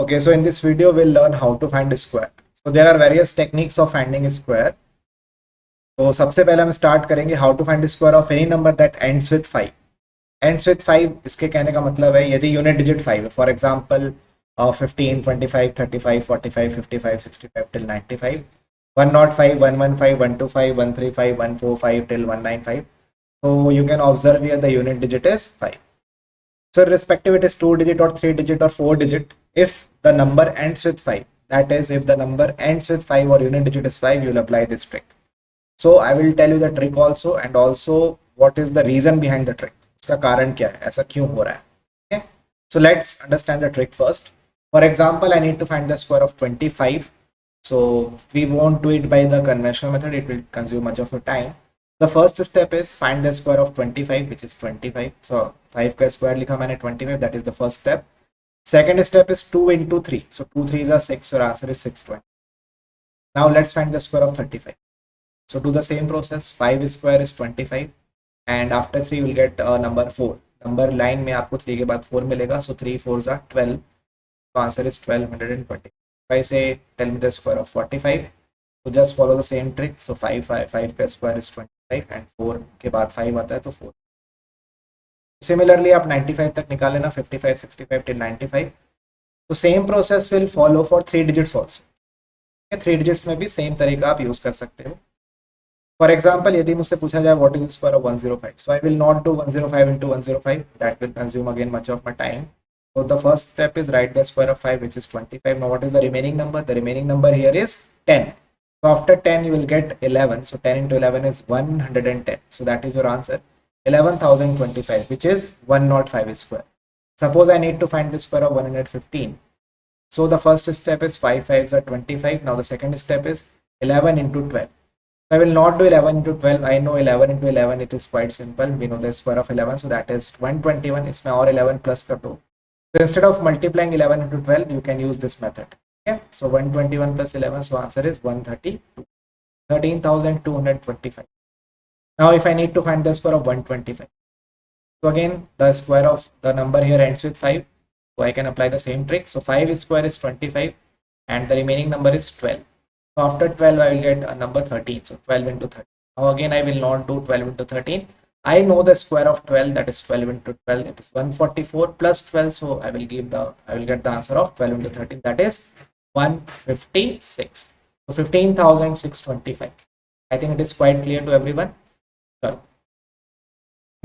Okay, so in this video, we'll learn how to find a square. So there are various techniques of finding a square. तो सबसे पहले हम start करेंगे how to find square of any number that ends with 5. Ends with 5 इसके कहने का मतलब है यदि यूनिट डिजिट 5 है, for example 15, 25, 35, 45, 55, 65 till 95, 105, 115, 125, 135, 145 till 195. So you can observe here the unit digit is 5. So irrespective it is 2 digit or 3 digit or 4 digit, if the number ends with 5, that is if the number ends with 5 or unit digit is 5, you will apply this trick. So I will tell you the trick also, and also what is the reason behind the trick. उसका कारण क्या है, ऐसा क्यों हो रहा है. Okay, so let's understand the trick first. For example, I need to find the square of 25. So we won't do it by the conventional method, it will consume much of your time. The first step is find the square of 25, which is 25. So 5 का square लिखा मैंने 25, that is the first step. Second step is 2 into 3. So 2 3s are 6, your answer is 620. Now let's find the square of 35. So do the same process. 5 square is 25, and after 3 you will get number 4. Number line में आपको 3 के बाद 4 मिलेगा. So 3 4s are 12. So answer is 1220. If I say tell me the square of 45, so just follow the same trick. So 5 का square is 25 and 4 के बाद 5 आता है तो 4. Similarly आप 95 तक निकाल लेना, 55, 65 till 95. तो same process will follow for 3 digits also. 3 digits में भी सेम तरीका आप यूज कर सकते हो. फॉर एग्जाम्पल यदि मुझसे पूछा जाए what is the square of 105, so I will not do 105 into 105, that will consume again much of my time. So the first step is write the square of 5, which is 25. Now what is the remaining number? The remaining number here is 10. So after 10 you will get 11. So 10 into 11 is 110. So that is your answer, 11,025, which is 105 square. Suppose I need to find the square of 115. So the first step is 5 5s are 25. Now the second step is 11 into 12. I will not do 11 into 12. I know 11 into 11, it is quite simple. We know the square of 11, so that is 121. इसमें और 11 plus कर दो. So instead of multiplying 11 into 12, you can use this method. Okay, so 121 plus 11, so answer is 132. 13,225. Now if I need to find the square of 125, so again the square of the number here ends with 5, so I can apply the same trick. So 5 square is 25 and the remaining number is 12. So after 12 I will get a number 13. So 12 into 13. Now again I will not do 12 into 13. I know the square of 12, that is 12 into 12, it is 144 plus 12. So I will get the answer of 12 into 13, that is 156. So 15,625. I think it is quite clear to everyone. Sure.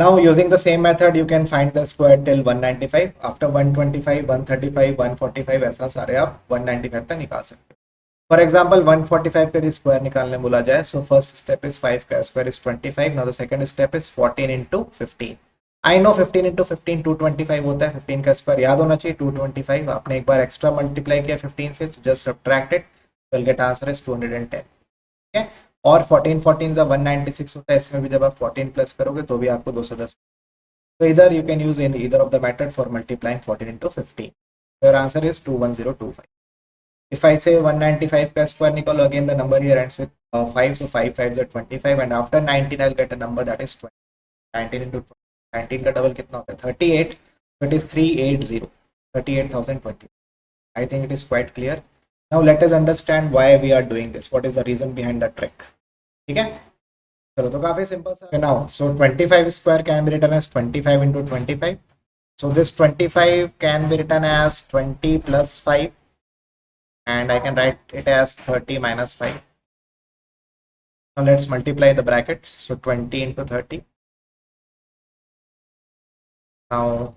Now using the same method you can find the square till 195. After 125, 135, 145 ऐसा सारे आप 195 तक निकाल सकते हो. For example 145 का square निकालने बोला जाए, सो फर्स्ट स्टेप इज 5 का square is 25. Now the second step is 14 into 15. I know 15 into 15 225 होता है. 15 का स्क्वायर याद होना चाहिए 225. आपने एक बार एक्स्ट्रा मल्टीप्लाई किया 15 से, just subtract it, will get answer is 210. ठीक है, और 14 14 का 196 होता है. इसमें भी जब आप 14 प्लस करोगे तो भी आपको 210. तो इधर you can use in either of the method for multiplying 14 into 15. Your answer is 21025. If I say 195 का square निकालो, again the number here ends with 5, so 5 5s are 25, and after 19 I'll get a number that is 20. 19 into 20, 19 का double कितना होता है 38, so it is 380, 38,020. I think it is quite clear. Now let us understand why we are doing this. What is the reason behind the trick? ठीक है, चलो तो काफी simple सा. Now so 25 square can be written as 25 into 25. So this 25 can be written as 20 plus 5, and I can write it as 30 minus 5. Now let's multiply the brackets. So 20 into 30. Now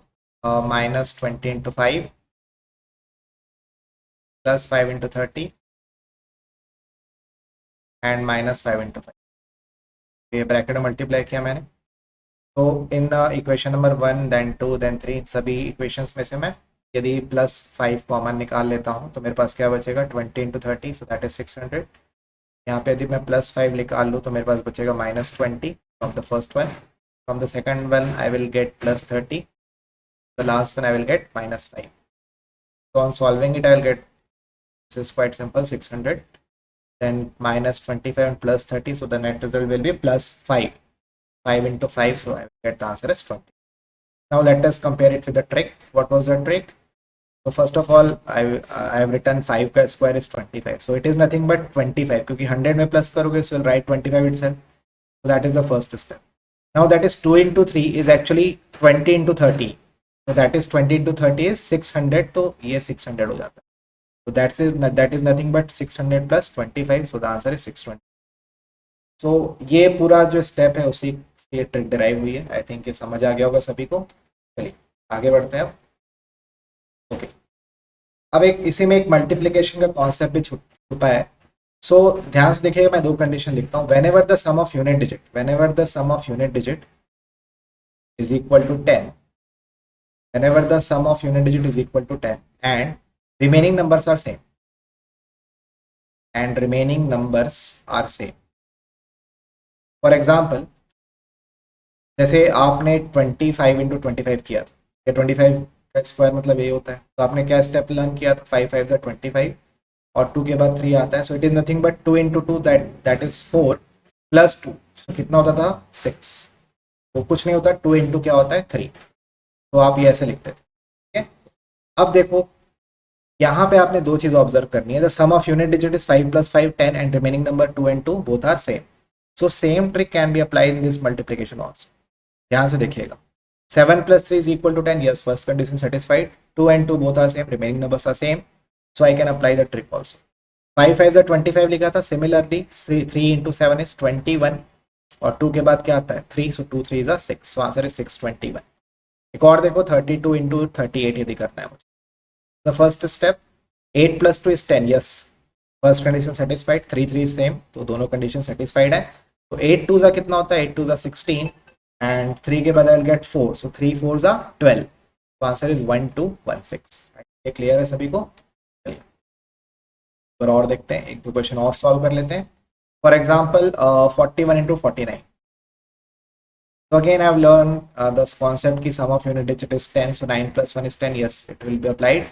minus 20 into 5 plus 5 into 30 and minus 5 into 5. ये bracket में multiply किया मैंने. तो in equation number 1 then 2 then 3 सभी equations में से मैं यदि प्लस 5 कॉमन निकाल लेता हूँ तो मेरे पास क्या बचेगा 20 into 30, सो दैट इज 600. यहाँ पे यदि मैं प्लस 5 निकाल लूँ तो मेरे पास बचेगा minus 20 from the first one. From the second one I will gate plus 30. The last one I will gate minus 5. So on solving it I will get, this is quite simple, 600, then minus 25 and plus 30, so the net result will be plus 5. 5 into 5, so I will get the answer as 20. Now let us compare it with the trick. What was the trick? So first of all, I have written 5 का square is 25. So it is nothing but 25 क्योंकि 100 में plus करोगे so you'll write 25 itself. So that is the first step. Now that is 2 into 3 is actually 20 into 30. So that is 20 into 30 is 600. तो ये 600 हो जाता है. So that is nothing but 600 plus 25. So the answer is 620. So ये पूरा जो step है उसी से ट्रिक डिराइव हुई है. आई थिंक ये समझ आ गया होगा सभी को. चलिए आगे बढ़ते हैं अब. ओके अब एक इसी में एक मल्टीप्लिकेशन का कॉन्सेप्ट भी छुपा है. सो ध्यान से देखिएगा, मैं दो कंडीशन लिखता हूँ. whenever the sum of unit digit is equal to 10, whenever the sum of unit digit is equal to 10 and remaining numbers are same, for example जैसे आपने 25 इंटू 25 किया था, या 25 का स्क्वायर मतलब ये होता है, तो आपने क्या स्टेप लर्न किया था, 5 5 25 और 2 के बाद 3 आता है. सो it is nothing but 2 into 2 that is 4 plus 2. तो कितना होता था 6. वो कुछ नहीं होता, 2 इंटू क्या होता है 3. तो आप ये ऐसे लिखते थे. ठीक है. अब देखो यहाँ पे आपने दो चीज ऑब्जर्व करनी है. The sum of unit digit is 5 plus 5 10 and remaining number 2 and 2 both are same. So same trick can be applied in this multiplication also. ध्यान से देखिएगा. 7 plus 3 is equal to 10. Yes, first condition satisfied. 2 and 2 both are same. Remaining numbers are same. So I can apply the trick also. 5 5 25 लिखा था. Similarly, 3 into 7 is 21. और 2 के बाद क्या आता है 3. So 2 3 is 6. So answer is 621. एक और देखो 32 into 38 यदि करना है मुझे. The first step 8 plus 2 is 10. Yes, first condition satisfied. 3 3 is same. तो दोनों condition satisfied है. तो 8 2 जा कितना होता है 8 2 जा 16 and 3 के बाद I'll get 4. So 3 4s are 12. So answer is 1216. ये क्लियर है सभी को. चलिए और देखते हैं, एक दो क्वेश्चन और सॉल्व कर लेते हैं. For example 41 into 49. So again I've learned this concept की sum of unit digit is 10. So 9 plus 1 is 10. Yes, it will be applied.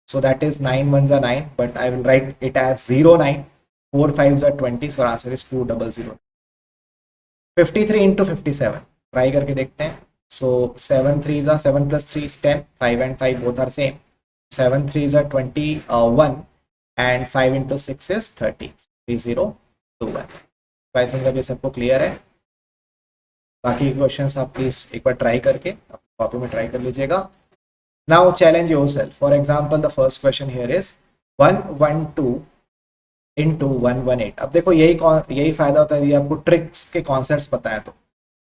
So that is 9 1s are 9, but I will write it as 0 9. 4 5s are 20. So our answer is 200. 53 into 57. Try करके देखते हैं. सो 7 3s are 7 plus 3 is 10. 5 and 5 both are same. 7 3s are 21 and 5 into 6 is 30. 3021. तो I think अब ये सबको clear है. बाकी questions आप प्लीज एक बार ट्राई करके कॉपी में ट्राई कर लीजिएगा. Now challenge yourself. For example the first question here is 112 into 118. अब देखो यही फायदा होता है यदि आपको ट्रिक्स के कॉन्सेप्ट्स पता है तो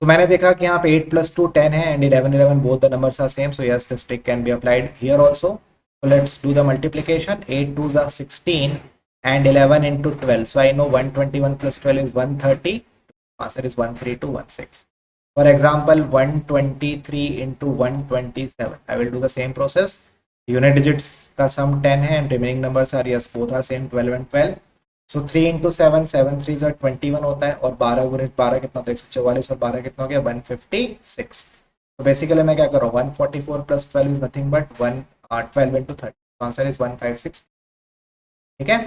मैंने देखा कि यहाँ पे 8 plus 2 10 है and 11 11 both the numbers are same. So yes, this trick can be applied here also. So let's do the multiplication. 8 2s are 16 and 11 into 12. So I know 121 plus 12 is 130. Answer is 13216. For example, 123 into 127. I will do the same process. Unit digits का sum 10 है and remaining numbers are yes both are same 12 and 12. So 3 into 7 7 3s are 21 होता है और 12 गुणित 12 कितना होता है 144 और 12 कितना हो गया 156. तो बेसिकली मैं क्या कर रहा हूँ 144 plus 12 is nothing but 12 into 30. तो आंसर इज 156. ठीक है.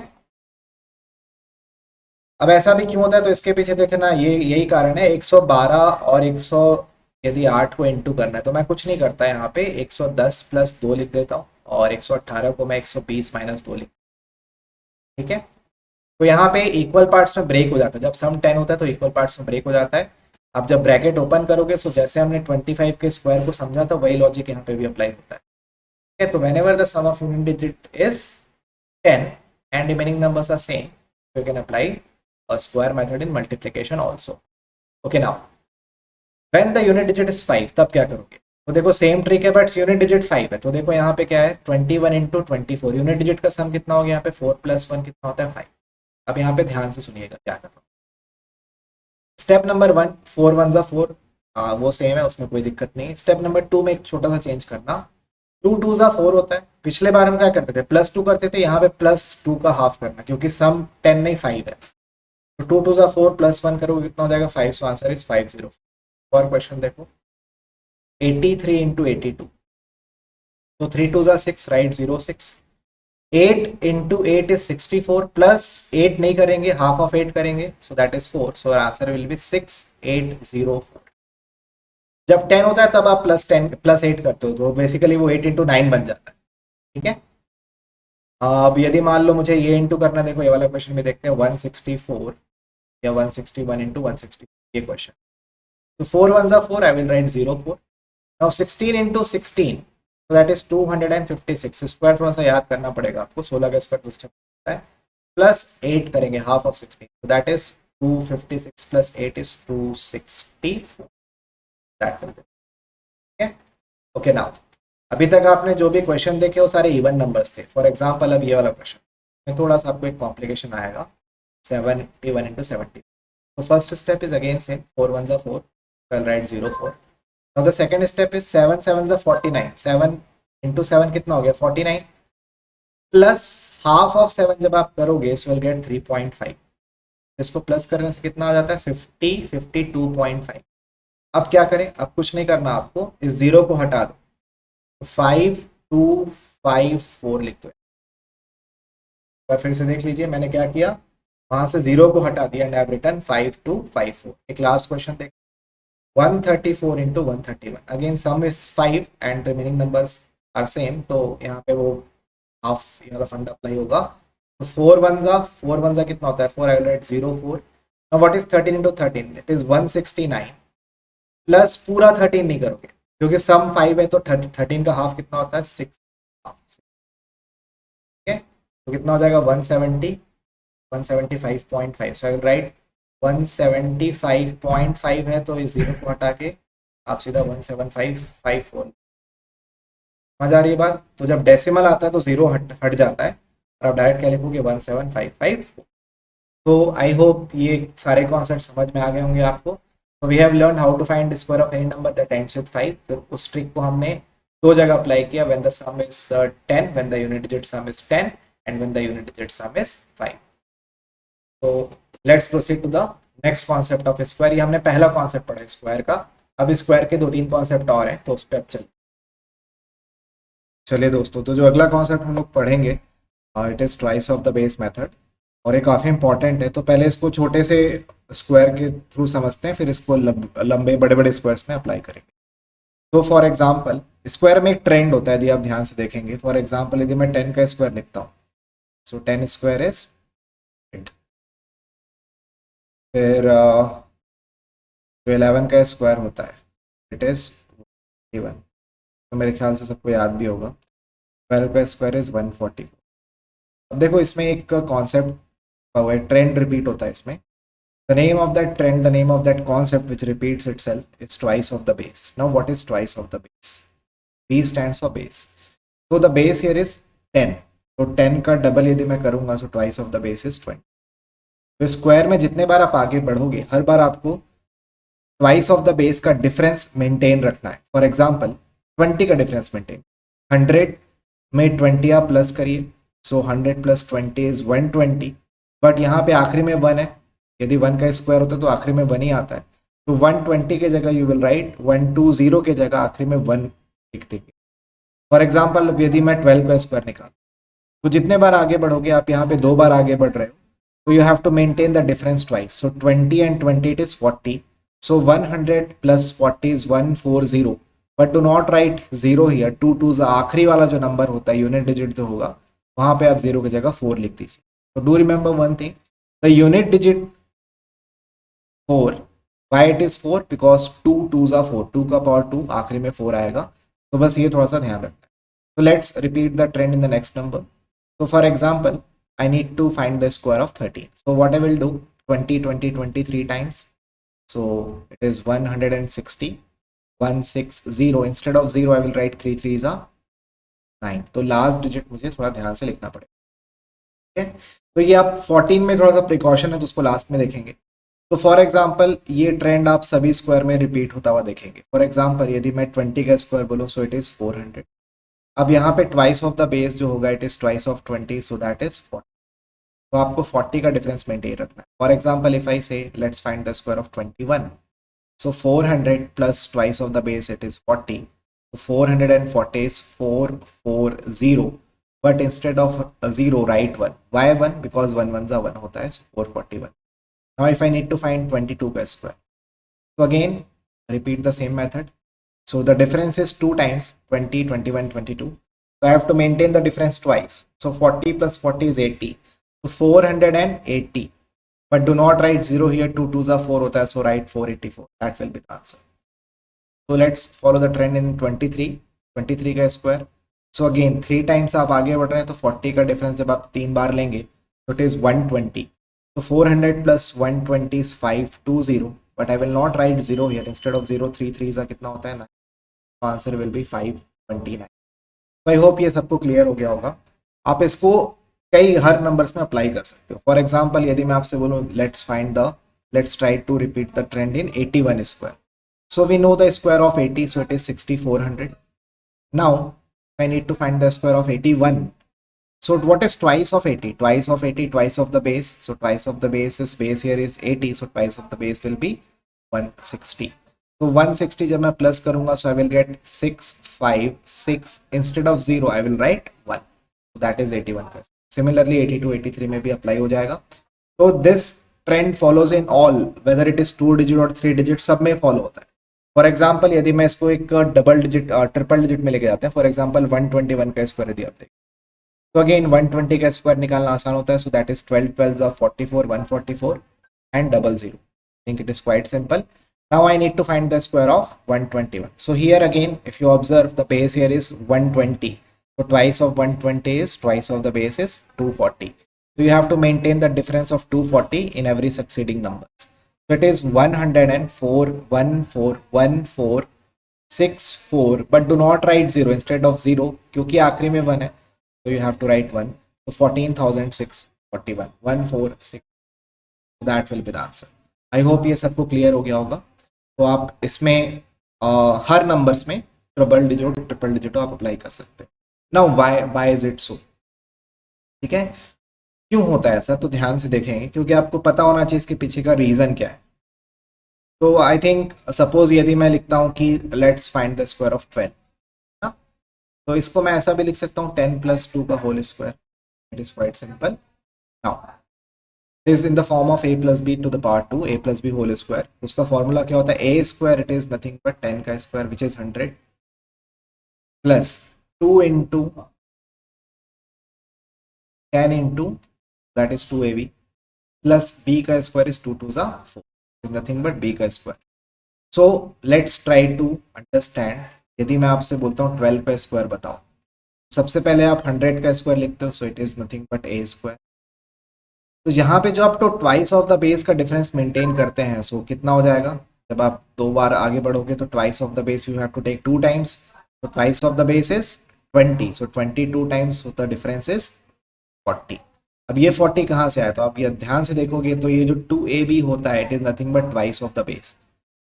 अब ऐसा भी क्यों होता है तो इसके पीछे देखना यही कारण है. 112 और 100 यदि 8 को इंटू करना है तो मैं कुछ नहीं करता यहाँ पे 110 प्लस 2 लिख देता हूँ और 118 को मैं 120 माइनस 2 लिख. ठीक है. तो यहाँ पे इक्वल पार्ट्स में ब्रेक हो जाता है. जब सम 10 होता है तो इक्वल पार्ट्स में ब्रेक हो जाता है. अब जब ब्रैकेट ओपन करोगे तो जैसे हमने 25 के स्क्वायर को समझा था वही लॉजिक यहाँ पे भी अप्लाई होता है. ठीक है. तो whenever the sum of unit digit is 10 and remaining numbers are same you can apply a square method in multiplication also. Okay, now when the unit digit is 5 तब क्या करोगे. तो देखो सेम ट्रिक है बट यूनिट डिजिट 5 है. तो देखो यहाँ पे क्या है 21 into 24. यूनिट डिजिट का सम कितना हो गया यहाँ पे 4 plus 1 कितना होता है 5. अब यहाँ पे ध्यान से सुनिएगा क्या कर रहा हूँ. Step number 1 4 1s are 4. वो सेम है उसमें कोई दिक्कत नहीं. स्टेप नंबर 2 में एक छोटा सा चेंज करना. 2 2s are 4 होता है. पिछले बार हम क्या करते थे +2 करते थे. यहाँ पे +2 का हाफ करना क्योंकि सम 10 नहीं 5 है. तो 2 2s are 4 plus 1 करोगे कितना हो जाएगा 5. So answer is 50. और क्वेश्चन देखो 83 into 82. तो 3 2s are 6 right 06. 8 into 8 is 64 plus 8 नहीं करेंगे हाफ ऑफ 8 करेंगे सो that is 4. So answer will be 6804. जब 10 होता है तब आप +10 +8 करते हो तो बेसिकली वो 8 into 9 बन जाता है. ठीक है. अब यदि मान लो मुझे ये इंटू करना, देखो ये वाला क्वेश्चन में देखते हैं 164 या 161 इंटू 160, ये क्वेश्चन। तो 4 1 जा 4, I will write 04। Now 16 into 16, so that is 256। Square थोड़ा सा याद करना पड़ेगा आपको, 16 का स्क्वायर दूसरा है, प्लस 8 करेंगे half of 16, so that is 256 plus 8 is 264, that will B okay. Now अभी तक आपने जो भी क्वेश्चन देखे वो सारे इवन नंबर्स थे। फॉर एग्जांपल अब ये वाला क्वेश्चन में थोड़ा सा आपको एक कॉम्प्लिकेशन आएगा, 71 इंटू 70। तो first step is again same, 4 1 जा 4, will write 04। Now the second step is 7 7 जा 49, 7 इंटू 7 कितना हो गया 49, प्लस हाफ ऑफ 7 जब आप करोगे सो विल गेट 3.5। इसको प्लस करने से कितना आ जाता है 50 52.5। अब क्या करें, अब कुछ नहीं करना, आपको इस जीरो को हटा दो, 5254 लिख दो। फिर से देख लीजिए मैंने क्या किया, वहां से जीरो को हटा दिया एंड आई हैव रिटन 5254। एक लास्ट क्वेश्चन देख, 134 into 131, again sum is 5 and remaining numbers are same, तो यहाँ पे वो हाफ ये वाला फंड अप्लाई होगा। तो 4 1 जा कितना होता है 4, I will write 04। Now what is 13 into 13, it is 169, plus पूरा 13 नहीं करोगे क्योंकि सम 5 है, तो 13 का हाफ कितना होता है 6, ठीक है। तो कितना हो जाएगा 170 175.5, सो आई विल राइट 175.5 है, तो इस जीरो को हटा के आप सीधा 17554। समझ आ रही है बात। तो जब डेसिमल आता है तो जीरो हट जाता है और आप डायरेक्ट क्या लिखोगे 17554। तो आई होप ये सारे कॉन्सेप्ट समझ में आ गए होंगे आपको। तो we have learn how to find square of any number that ends with 5। फिर उस ट्रिक को हमने दो जगह अप्लाई किया, when the sum is 10, when the unit digit sum is 10 and when the unit digit sum is 5। तो let's proceed to the next concept of square. ये हमने पहला कॉन्सेप्ट पढ़ा स्क्वायर का, अब स्क्वायर के 2-3 कॉन्सेप्ट और हैं, तो उस पर अब चलिए दोस्तों। तो जो अगला कॉन्सेप्ट हम लोग पढ़ेंगे it is twice of the base method, और ये काफ़ी इंपॉर्टेंट है। तो पहले इसको छोटे से स्क्वायर के थ्रू समझते हैं, फिर इसको लंबे बड़े बड़े स्क्वायर्स में अप्लाई करेंगे। तो फॉर एग्जांपल स्क्वायर में एक ट्रेंड होता है, यदि आप ध्यान से देखेंगे। फॉर एग्जांपल यदि मैं 10 का स्क्वायर लिखता हूँ, सो 10 स्क्वायर इज 8। फिर जो 11 का स्क्वायर होता है इट इज 21, तो मेरे ख्याल से सबको याद भी होगा। 12 का स्क्वायर इज 140। अब देखो इसमें एक कॉन्सेप्ट ट्रेंड रिपीट होता है इसमें। The name of that trend, the name of that concept which repeats itself is twice of the base. Now what is twice of the base? B stands for base. So the base here is 10. तो 10 का double यदि मैं करूंगा so twice of the base is 20. तो square में जितने बार आप आगे बढ़ोगे हर बार आपको twice of the base का डिफरेंस मेंटेन रखना है। फॉर एग्जाम्पल 20 का डिफरेंस मेंटेन, 100 में 20 आप प्लस करिए, सो 100 प्लस 20 इज 120, बट यहाँ पे आखिरी में 1 है, यदि 1 का स्क्वायर होता है तो आखिरी में 1 ही आता है। तो 120 के जगह यू विल राइट 120 के जगह आखिरी में 1 लिख देंगे। फॉर एग्जाम्पल यदि मैं 12 का स्क्वायर निकाल, तो जितने बार आगे बढ़ोगे आप यहाँ पे 2 बार आगे बढ़ रहे हो, तो you have to maintain the difference twice. So 20 and 20 it is 40, so 100 plus 40 is 140, but do not write 0 here, 2 2 आखिरी वाला जो नंबर होता है यूनिट डिजिट जो होगा वहां पे आप 0 की जगह 4 लिख दीजिए। तो do remember one thing, the unit digit 4, why it is 4 because 2 2 4, 2 का पावर 2 आखिरी में 4 आएगा। तो बस ये थोड़ा सा ध्यान रखना है। तो let's repeat the trend in the next number. तो for example I need to find the square of 13. So what I will do, 20 20 23 times, so it is 160, 160, instead of 0 I will write 3 3s are 9। तो last digit मुझे थोड़ा ध्यान से लिखना पड़ेगा, ठीक है। तो ये आप 14 में थोड़ा सा प्रिकॉशन है तो उसको लास्ट में देखेंगे। तो फॉर एग्जाम्पल ये ट्रेंड आप सभी स्क्वायर में रिपीट होता हुआ देखेंगे। फॉर एग्जाम्पल यदि मैं 20 का स्क्वायर बोलूँ सो इट इज 400। अब यहाँ पे ट्वाइस ऑफ द बेस जो होगा it is twice of 20, so that is 40। तो आपको 40 का डिफरेंस मेंटेन रखना है। For example if I say let's find the square of 21, so 400 plus twice of the base it is 40, so 440 is 440, but instead of a 0 write 1। why 1? because 1 1 1 होता है, so 441। now if I need to find 22 का square, so again repeat the same method। so the difference is 2 times 20 21 22, So I have to maintain the difference twice. So 40 plus 40 is 80. So 480. But do not write 0 here. 2 2s are 4 hota hai, so write 484. That will be the answer. So let's follow the trend in 23. 23 का square. So again 3 times आप आगे बढ़ रहे हैं तो 40 का difference जब आप 3 बार लेंगे तो it is 120. So 400 plus 120 is 520. But I will not write 0 here. Instead of 0, 3 3 का कितना होता है ना. Answer will be 529. तो आई होप ये सबको क्लियर हो गया होगा. आप इसको कई हर नंबर्स में अप्लाई कर सकते हो. फॉर एग्जांपल यदि मैं आपसे बोलूं let's try to repeat the trend in 81 square. So we know the square of 80, so it is 6400. Now I need to find the square of 81. So what is twice of 80? Twice of 80, twice of the base. So twice of the base here is 80. So twice of the base will be 160. So 160 जब मैं plus करूंगा, so I will get 656. Instead of 0, I will write 1. So that is 81 का. Similarly 82, 83 में भी apply हो जाएगा. So this trend follows in all, whether it is 2 digit or 3 digit, सब में follow होता है. फॉर एग्जाम्पल यदि मैं इसको एक डबल डिजिट ट्रिपल डिजिट में लेके जाते हैं, फॉर एग्जाम्पल 121 का स्क्वायर यदि आप देखें तो अगेन 120 का स्क्वायर निकालना आसान होता है. So that is 12 12 44, 144 and double 0. Think it is quite simple. Now I need to find the square of 121. So here again if you observe the base here is 120. So twice of 120 is twice of the base is 240. So you have to maintain the difference of 240 in every succeeding numbers. So it is 104, 1464, but do not write 0 instead of 0 क्योंकि आखिरी में 1 है. So you have to write 1. So 14,641, 146. So that will be the answer. I hope ये सबको clear हो गया होगा. तो आप इसमें हर नंबर्स में ट्रिपल डिजिट आप अप्लाई कर सकते हैं. Now why is it so? ठीक है, क्यों होता है ऐसा तो ध्यान से देखेंगे क्योंकि आपको पता होना चाहिए इसके पीछे का रीजन क्या है. तो आई थिंक सपोज यदि मैं लिखता हूं कि let's find the square of 12 ना, तो इसको मैं ऐसा भी लिख सकता हूं 10 + 2 का whole square. It is quite simple. Now is in the form of a + b to the power 2, a + b whole square. उसका फॉर्मूला क्या होता है? a square it is nothing but 10 का square which is 100 plus 2 into 10 into that is 2ab plus b का square is 2 2s are 4. is nothing but b का square. so let's try to understand. यदि मैं आपसे बोलता हूँ 12 का square बताओ, सबसे पहले आप 100 का स्क्वायर लिखते हो, so it is nothing but a square. तो यहाँ पे जो आप तो ट्वाइस ऑफ द बेस का डिफरेंस मेंटेन करते हैं, सो कितना हो जाएगा? जब आप 2 बार आगे बढ़ोगे तो twice of the base you have to take 2 times. तो twice of the base is 20. So 22 times the difference is 40. अब ये 40 कहाँ से आया? तो आप ये ध्यान से देखोगे तो ये जो 2ab होता है it is nothing but twice of the base.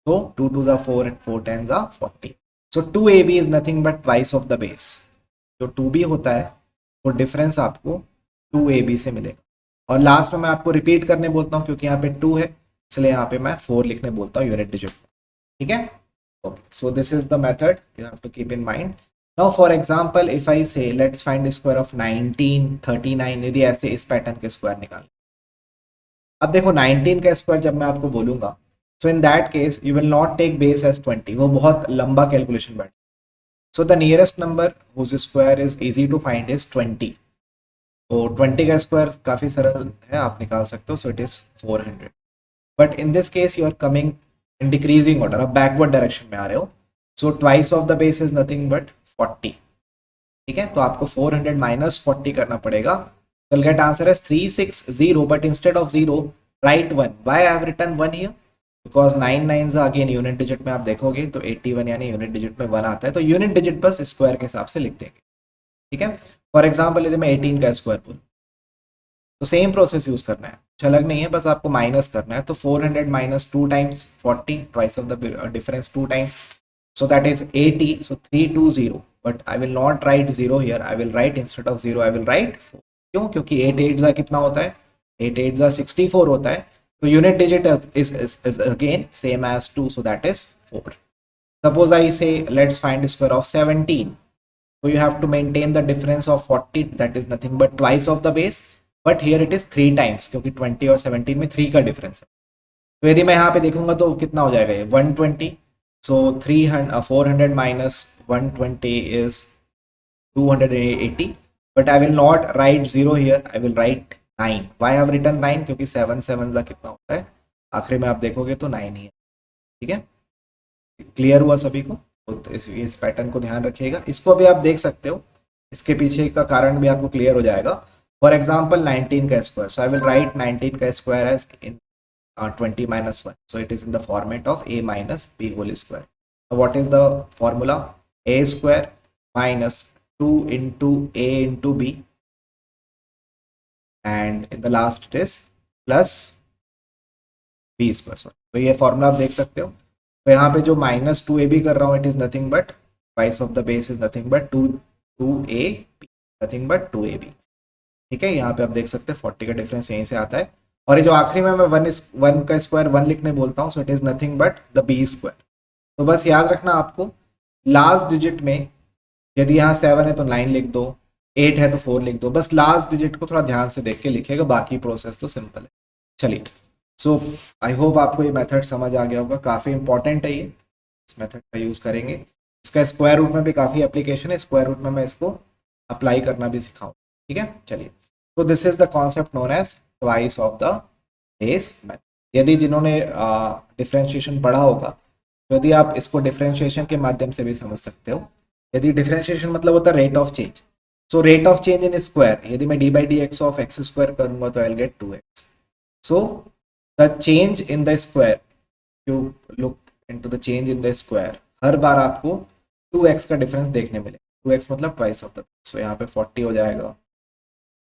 तो 2 2s are 4 and 4 10s are 40. So 2ab is nothing but twice of the base. जो 2b होता है वो डिफरेंस आपको 2ab से मिलेगा. और लास्ट में मैं आपको रिपीट करने बोलता हूँ क्योंकि यहाँ पे 2 है, इसलिए यहाँ पे मैं 4 लिखने बोलता हूँ यूनिट डिजिट. ठीक है, okay. So this is the method you have to keep in mind. Now for example if I say let's find square of 1939. यदि ऐसे इस पैटर्न के स्क्वायर निकाल. अब देखो 19 का स्क्वायर जब मैं आपको बोलूंगा, so in that case you will not take base as 20. वो बहुत लंबा कैलकुलेशन बैठ. So the nearest number whose square is easy to find is 20. तो 20 का स्क्वायर काफ़ी सरल है, आप निकाल सकते हो. So it is 400. But in this case you are coming in decreasing order, आप बैकवर्ड डायरेक्शन में आ रहे हो. So twice of the base is nothing but 40. ठीक है, तो आपको 400 माइनस 40 करना पड़ेगा. Will get answer is 360. But instead of 0 right 1. Why I have written 1 here? Because 9 9s again unit digit में आप देखोगे तो 81 यानी यूनिट डिजिट में 1 आता है. तो यूनिट डिजिट बस स्क्वायर के हिसाब से लिख देंगे. ठीक है, फॉर एग्जाम्पल यदि मैं 18 का स्क्वायर बोलूँ तो सेम प्रोसेस यूज करना है, कुछ अलग नहीं है, बस आपको माइनस करना है. तो 400 minus 2 times 40, twice of the difference 2 times, so that is 80. so 320. but I will not write 0 here. I will write instead of 0 I will write 4. क्यों? क्योंकि 8 8 कितना होता है? 8 8 64 होता है. तो unit digit is again same as 2, so that is 4. suppose I say let's find square of 17. so you have to maintain the difference of 40, that is nothing but twice of the base, but here it is 3 times क्योंकि 20 और 17 में 3 का difference है. तो यदि मैं यहाँ पे देखूंगा तो कितना हो जाएगा ये? 120. so 400 minus 120 is 280, but I will not write 0 here, I will write 9. Why I have written 9? क्योंकि 7 7 का कितना होता है, आखिर में आप देखोगे तो 9 ही है. ठीक है, क्लियर हुआ सभी को? तो इस पैटर्न को ध्यान रखिएगा. इसको अभी आप देख सकते हो, इसके पीछे का कारण भी आपको क्लियर हो जाएगा. फॉर एग्जाम्पल 19 का square, so I will write 19 का square as in 20 minus 1, so it is in the format of a minus b whole square. So what is the formula? A square minus 2 into a into b, and in the last it is plus b square. तो ये formula आप देख सकते हो. तो यहाँ पे जो माइनस 2ab कर रहा हूँ, it is nothing but twice of the base is nothing but 2ab, nothing but 2ab. ठीक है, यहाँ पे आप देख सकते हैं 40 का डिफरेंस यहीं से आता है. और ये जो आखिरी में मैं वन का स्क्वायर 1 लिखने बोलता हूँ, so it is nothing but the B square. तो बस याद रखना आपको, लास्ट डिजिट में यदि यहाँ 7 है तो 9 लिख दो, 8 है तो 4 लिख दो. बस लास्ट डिजिट को थोड़ा ध्यान से देख के लिखेगा, बाकी प्रोसेस तो सिंपल है. चलिए, सो आई होप आपको ये मेथड समझ आ गया होगा. काफ़ी इंपॉर्टेंट है ये, इस मेथड का यूज़ करेंगे. इसका स्क्वायर रूट में भी काफ़ी एप्लीकेशन है, स्क्वायर रूट में मैं इसको अप्लाई करना भी सिखाऊँ. ठीक है, चलिए. तो this is the concept known as twice of the base method. यदि जिन्होंने डिफरेंशिएशन पढ़ा होगा, तो यदि आप इसको डिफरेंशिएशन के माध्यम से भी समझ सकते हो. यदि डिफरेंशिएशन मतलब होता है rate of change, so rate of change in square, यदि मैं d by d x of x square करूंगा तो I will get 2x. So the change in the square, you look into the change in the square, हर बार आपको 2x का difference देखने मिले. 2x मतलब ट्वाइस ऑफ द, सो यहाँ पे 40 हो जाएगा.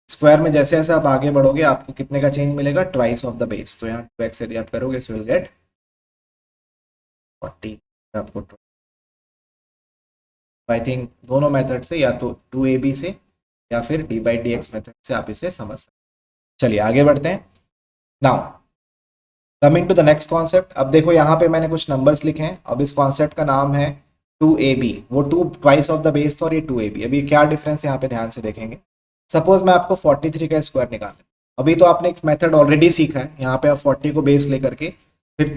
स्क्वायर में जैसे जैसे आप आगे बढ़ोगे आपको कितने का चेंज मिलेगा? Twice of the base. तो यहाँ 2x यदि आप करोगे सो विल गेट 40. आपको आई थिंक दोनों मेथड से, या तो 2ab से या फिर d by d x method से आप इसे समझ सकते. चलिए आगे बढ़ते हैं. Now coming to the next concept. अब देखो यहाँ पे मैंने कुछ नंबर्स लिखे हैं. अब इस कॉन्सेप्ट का नाम है 2ab. वो 2 ट्वाइस ऑफ द बेस था और ये 2ab. अभी क्या डिफरेंस यहाँ पे ध्यान से देखेंगे. सपोज मैं आपको 43 का स्क्वायर निकालना, अभी तो आपने एक मेथड ऑलरेडी सीखा है. यहाँ पे आप 40 को बेस लेकर के फिर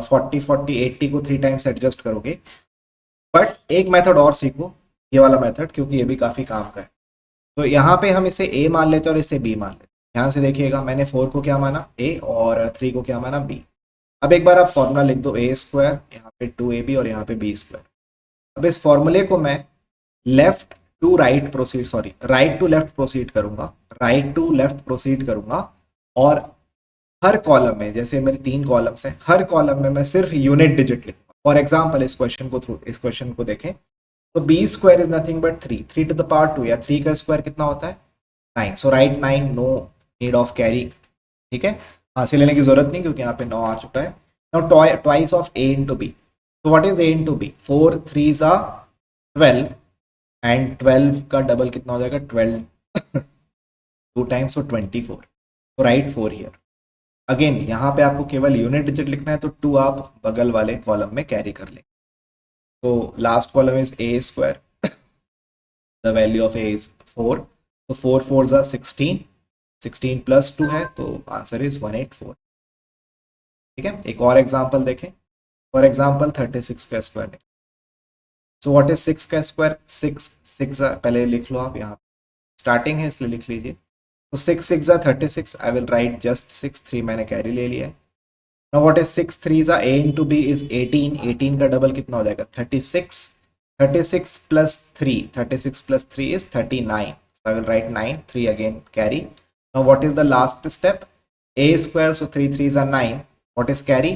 40 40 80 को 3 टाइम्स एडजस्ट करोगे. बट एक मेथड और सीखो, ये वाला मेथड, क्योंकि ये भी काफी काम का है. तो यहाँ पे हम इसे a मान लेते हैं और इसे b मान लेते हैं. ध्यान से देखिएगा, मैंने 4 को क्या माना a और 3 को क्या माना b. अब एक बार आप फॉर्मूला लिख दो, a स्क्वायर, यहाँ पे 2ab और यहाँ पे b स्क्वायर. अब इस फॉर्मूले को मैं left to right proceed, sorry right to left proceed करूंगा, राइट टू लेफ्ट प्रोसीड करूंगा. और हर कॉलम में, जैसे मेरे 3 कॉलम्स हैं, हर कॉलम में मैं सिर्फ यूनिट डिजिट लिखूंगा. फॉर एग्जाम्पल इस क्वेश्चन को देखें तो b square is nothing but 3 to the power 2, या 3 का स्क्वायर कितना होता है 9. So right 9, no need of carry. ठीक है, हासिल लेने की जरूरत नहीं क्योंकि यहाँ पे 9 आ चुका है. Now twice of a into b. तो what is a into b? 4 3 12, and 12 का डबल कितना हो जाएगा 12 2 टाइम्स, सो 24. तो राइट 4 हियर. अगेन यहाँ पे आपको केवल यूनिट डिजिट लिखना है, तो 2 आप बगल वाले कॉलम में कैरी कर लेंगे. तो last column is a square, the value of a is 4. तो 4 4 जा 16, 16 प्लस 2 है, तो आंसर इज 184. ठीक है, एक और एग्जांपल देखें. फॉर एग्जांपल 36 का स्क्वायर. सो व्हाट इज 6 का स्क्वायर? 6 पहले लिख लो आप, यहाँ स्टार्टिंग है इसलिए लिख लीजिए. तो 6 6 36, आई विल राइट जस्ट 6. 3 मैंने कैरी ले लिया है. Now what is 6 3 a into b is 18. 18 का डबल कितना हो जाएगा 36. 36 plus 3, 36 plus 3 is 39. So I will write 9. 3 again carry. Now what is the last step? A square, so 3 3s are 9. What is carry?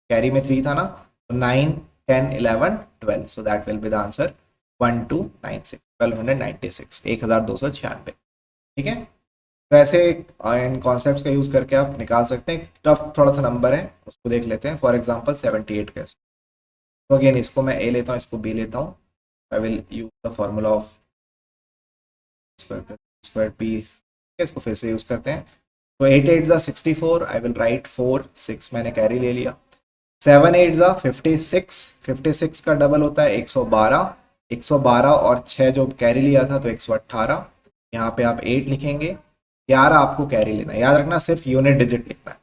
Carry में 3 था ना, so 9 10 11 12. So that will be the answer 1296, 1296, 1296. ठीक है, तो ऐसे इन concepts का use करके आप निकाल सकते हैं. टफ थोड़ा सा नंबर है, उसको देख लेते हैं. फॉर एग्जांपल 78 का. तो अगेन इसको मैं a लेता हूँ, इसको b लेता हूँ. I will use the formula of square b. इसको फिर से यूज करते हैं. तो 8 8 जा 64, आई विल राइट 4. 6 मैंने कैरी ले लिया. 7 8 जा 56, 56 का डबल होता है 112. 112 और 6 जो कैरी लिया था तो 118. यहाँ पे आप 8 लिखेंगे, 11 आपको कैरी लेना है. याद रखना सिर्फ यूनिट डिजिट लिखना है.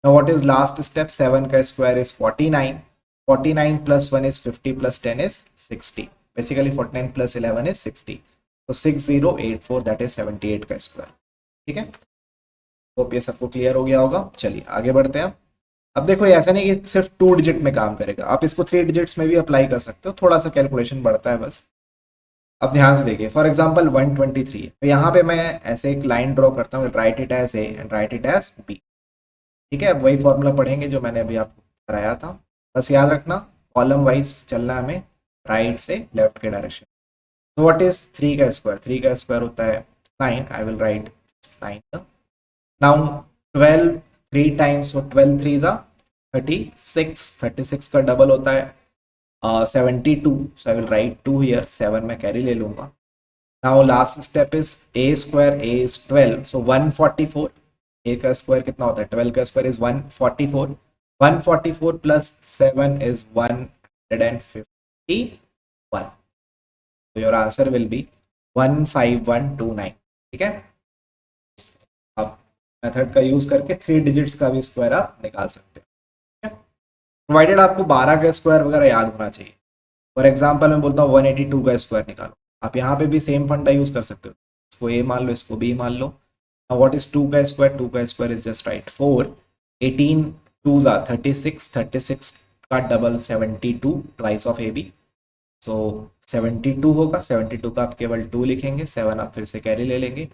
Now what is last step? 7 का square is 49. 49 plus 1 is 50 plus 10 is 60. Basically 49 plus 11 is 60. तो 6084 दैट इज 78 का स्क्वायर। ठीक है, तो अब ये सबको क्लियर हो गया होगा। चलिए आगे बढ़ते हैं। अब देखो ये ऐसा नहीं कि सिर्फ 2 डिजिट में काम करेगा, आप इसको 3 डिजिट्स में भी अप्लाई कर सकते हो, थोड़ा सा कैलकुलेशन बढ़ता है बस। अब ध्यान से देखिए, फॉर एग्जाम्पल 123 है, तो यहाँ पे मैं ऐसे एक लाइन ड्रॉ करता हूँ, write it as A and write it as B. ठीक है, अब वही फॉर्मूला पढ़ेंगे जो मैंने अभी आपको कराया था। बस याद रखना कॉलम वाइज चलना है हमें, राइट से लेफ्ट के डायरेक्शन। तो व्हाट इज 3 का स्क्वायर? 3 का स्क्वायर होता है 9, I will write 9। Now 12 3 times, 12 3 जा 36, 36 का डबल होता है 72, सो आई विल राइट 2 हियर, 7 में कैरी ले लूंगा। Now last step is a square, A is 12, सो 144। ए का स्क्वायर कितना होता है? 12 का स्क्वायर इज 144, 144 प्लस 7 इज 151, तो योर आंसर विल बी 15129। ठीक है, आप मेथड का यूज करके 3 डिजिट्स का भी स्क्वायर आप निकाल सकते हो, प्रोवाइडेड आपको 12 का स्क्वायर वगैरह याद होना चाहिए। फॉर एग्जाम्पल मैं बोलता हूँ 182 का स्क्वायर निकालो, आप यहाँ पे भी सेम फंडा यूज कर सकते हो, इसको ए मान लो, इसको बी मान लो। व्हाट इज 2 का स्क्वायर? 2 का स्क्वायर इज जस्ट राइट 4, 18 2 जा 36, 36 का double 72, twice of a b, so 72 होगा, 72 का आप केवल 2 लिखेंगे, 7 आप फिर से कैरी ले लेंगे।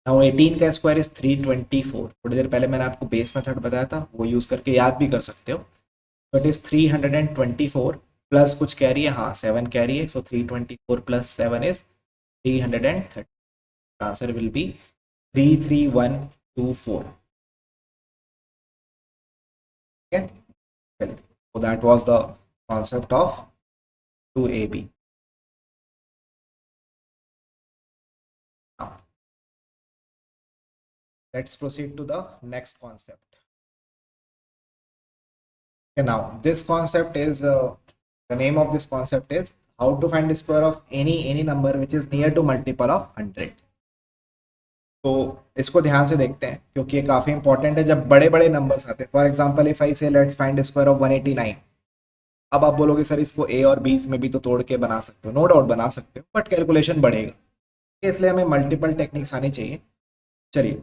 नाउ 18 का स्क्वायर इज 324, थोड़ी देर पहले मैंने आपको बेस मेथड बताया था, वो यूज करके याद भी कर सकते हो। तो इट इज 324 प्लस कुछ कैरी है, हाँ 7 कैरी है, सो 324 plus 7 is 330। Answer will be 33124। Okay, so that was the concept of 2ab. Now let's proceed to the next concept. Okay, now this concept is the name of this concept is how to find the square of any number which is near to multiple of 100. तो इसको ध्यान से देखते हैं क्योंकि ये काफी important है जब बड़े बड़े नंबर्स आते हैं। For example if I say let's find square of 189, अब आप बोलोगे सर इसको ए और बी में भी तो तोड़ के बना सकते हो, नो डाउट बना सकते हो, बट कैलकुलेशन बढ़ेगा, इसलिए हमें मल्टीपल टेक्निक्स आनी चाहिए। चलिए,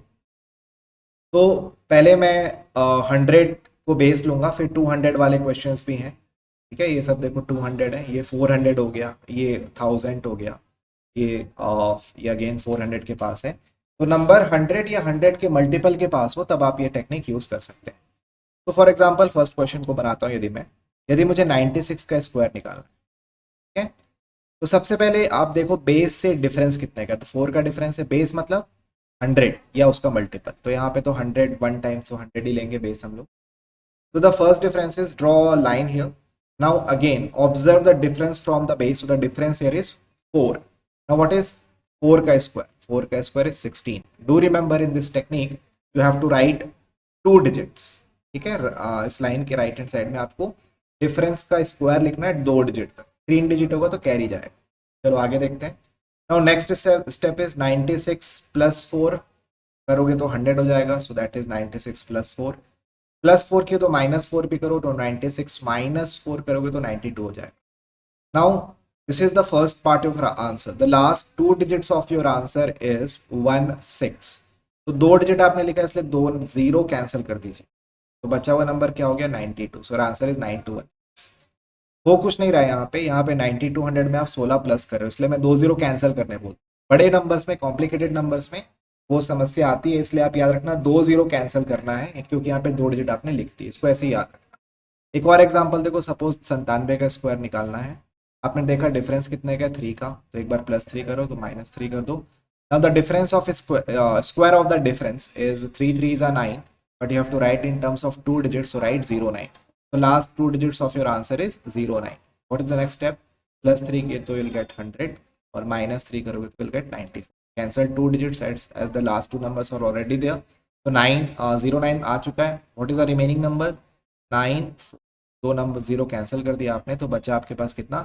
तो पहले मैं 100 को बेस लूंगा, फिर 200 वाले क्वेश्चंस भी हैं। ठीक है, ये सब देखो 200 है, ये 400 हो गया, ये 1000 हो गया, ये अगेन 400 के पास है। तो नंबर 100 या 100 के मल्टीपल के पास हो तब आप ये टेक्निक यूज कर सकते हैं। तो फॉर एग्जांपल फर्स्ट क्वेश्चन को बनाता हूँ, यदि मुझे 96 का स्क्वायर निकालना है, ठीक है, तो सबसे पहले आप देखो बेस से डिफरेंस कितने का, तो 4 का डिफरेंस है, बेस मतलब 100 या उसका मल्टीपल, तो यहाँ पे तो 100 1 टाइम्स, तो 100 ही लेंगे बेस हम लोग। तो the first difference is draw a line here. Now again observe the difference from the base, the difference here is 4। नाउ व्हाट इज 4 का स्क्वायर? 4 का square is 16। Do remember in this technique you have to write 2 digits. ठीक है, इस line के right hand side में आपको difference का स्क्वायर लिखना है 2 डिजिट तक, 3 डिजिट होगा तो कैरी जाएगा। चलो आगे देखते हैं। Now next step is 96 plus 4 करोगे तो 100 हो जाएगा, सो दैट इज 96 प्लस 4, प्लस 4 की तो -4 भी करो तो 96 माइनस 4 करोगे तो 92 हो जाएगा। Now this is the first part of answer, the last 2 digits of your answer is 16। तो 2 डिजिट आपने लिखा है इसलिए 2 0 कैंसिल कर दीजिए, तो बचा हुआ नंबर क्या हो गया? 92, सो आंसर इज 9216। वो कुछ नहीं रहा यहाँ पे 9200 में आप 16 प्लस कर रहे हो, इसलिए मैं 2 0 कैंसिल करने बोल। बड़े नंबर्स में, कॉम्प्लिकेटेड नंबर्स में वो समस्या आती है, इसलिए आप याद रखना 2 0 कैंसिल करना है, क्योंकि यहाँ पे 2 डिजिट आपने लिख दी, इसको ऐसे ही याद रखना। एक और एग्जाम्पल देखो, सपोज 97 का स्क्वायर निकालना है, आपने देखा डिफरेंस कितने का? 3 का, तो एक बार +3 करो तो -3 कर दो। Now the difference of square of the difference is 3 3 9, but you have to write in terms of 2 digits, so write 09. So last 2 digits of your answer is 09. What is the next step? +3 के तो you'll get 100 और -3 करोगे तो you'll get 94. Cancel 2 digits as the last 2 numbers are already there. So 09 आ चुका है. What is the remaining number? 9. दो number 0 cancel कर दिया आपने, तो बचा आपके पास कितना?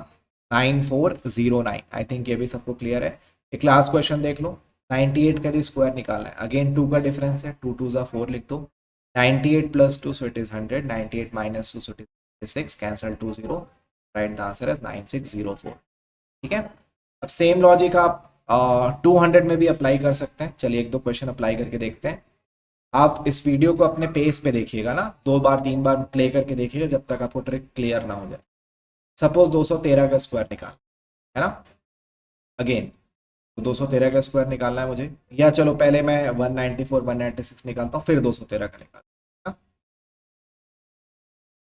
9409। आई थिंक ये भी सबको क्लियर है। एक लास्ट क्वेश्चन देख लो, 98 का यदि स्क्वायर निकालना है, अगेन 2 का डिफरेंस है, 2 2 4 लिख दो, 98 plus 2 so it is 100, 98 minus 2 so it is 6, cancel 2 0, write the answer as 9604। ठीक है, अब सेम लॉजिक आप 200 में भी अप्लाई कर सकते हैं। चलिए एक दो क्वेश्चन अप्लाई करके देखते हैं। आप इस वीडियो को अपने पेस पे देखिएगा ना, 2 बार 3 बार प्ले करके देखिएगा जब तक आपको ट्रिक क्लियर ना हो जाए। सपोज 213 का स्क्वायर निकाल, है ना, अगेन तो 213 का स्क्वायर निकालना है मुझे, या चलो पहले मैं 194 196 निकालता हूँ फिर 213 का निकाल, है ना।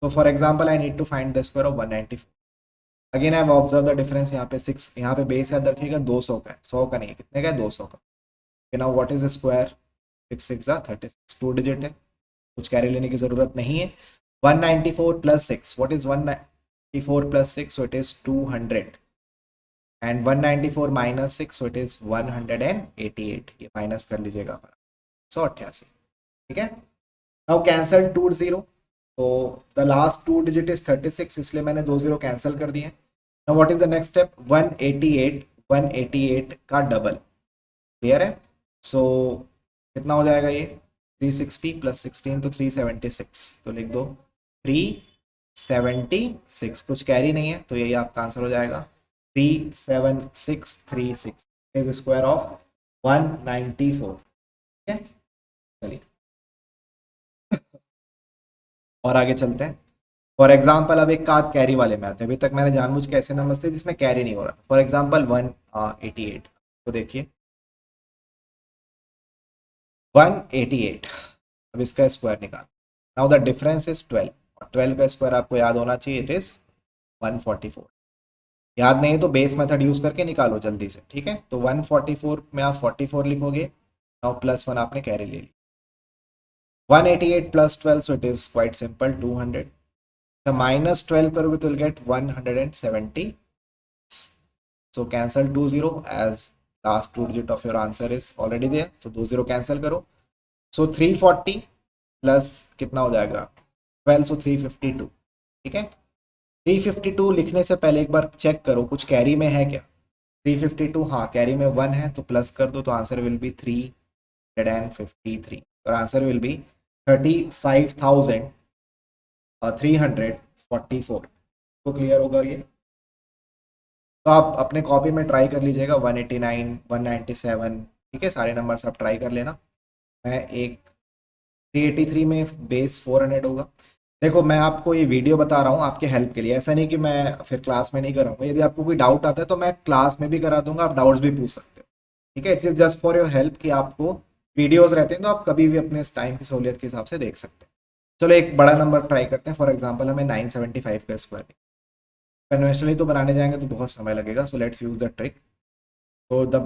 तो for example I need to find the square of 194। Again I observe the difference, यहाँ पे 6, यहाँ पे बेस याद रखिएगा 200 का है, 100 का नहीं है। कितने का है? 200 का। Now what is the square? 6 6 36, 2 digit है, कुछ कैरी लेने की जरूरत नहीं है। 194 plus 6, what is 194 plus 6? So it is 200, and 194 minus 6, so it is 188। ये माइनस कर लीजिएगा, 188, ठीक है। नाउ कैंसल 2 0, तो द लास्ट 2 डिजिट इज 36, इसलिए मैंने 2 0 कैंसिल कर दिए। Now what is the next step? 188, 188 का डबल, क्लियर है। सो कितना हो जाएगा ये? 360 प्लस 16 तो 376, तो लिख दो 376। कुछ कैरी नहीं है तो यही आपका आंसर हो जाएगा। 37636 इज स्क्वायर ऑफ 194, ठीक है। चलिए और आगे चलते हैं। फॉर एग्जाम्पल अब एक काद कैरी वाले में आते हैं। अभी तक मैंने जानबूझ के ऐसे नंबर थे जिसमें कैरी नहीं हो रहा था। फॉर एग्जाम्पल 188, तो देखिए 188, अब इसका स्क्वायर निकाल। नाउ द डिफरेंस इज 12, और 12 का स्क्वायर आपको याद होना चाहिए, इट इज 144। याद नहीं है तो बेस मेथड यूज करके निकालो जल्दी से, ठीक है। तो 144 में आप 44 लिखोगे। नाउ +1 आपने कैरी ले ली। 188 plus 12, so it is quite simple 200। तो माइनस 12 करोगे तो will get 170। So cancel 2 0, as last 2 digit of your answer is already there, तो 2 0 कैंसिल करो। सो 340 प्लस कितना हो जाएगा? 12, सो 352, ठीक है। 352 लिखने से पहले एक बार चेक करो कुछ कैरी में है क्या। 352, हाँ कैरी में 1 है तो प्लस कर दो, तो आंसर विल बी 353, और आंसर विल बी 35,344। तो क्लियर होगा ये। तो आप अपने कॉपी में ट्राई कर लीजिएगा, 189 197, ठीक है, सारे नंबर्स आप ट्राई कर लेना। मैं एक 383 में बेस 400 होगा। देखो मैं आपको ये वीडियो बता रहा हूँ आपके हेल्प के लिए, ऐसा नहीं कि मैं फिर क्लास में नहीं कराऊंगा। यदि आपको कोई डाउट आता है तो मैं क्लास में भी करा दूंगा, आप डाउट्स भी पूछ सकते हो, ठीक है। It's just for your help कि आपको वीडियोस रहते हैं तो आप कभी भी अपने टाइम की सहूलियत के हिसाब से देख सकते हैं। चलो एक बड़ा नंबर ट्राई करते हैं। फॉर एग्जाम्पल हमें 975 का स्क्वायर, कन्वेंशनली तो बनाने जाएंगे तो बहुत समय लगेगा, so let's use the trick. So the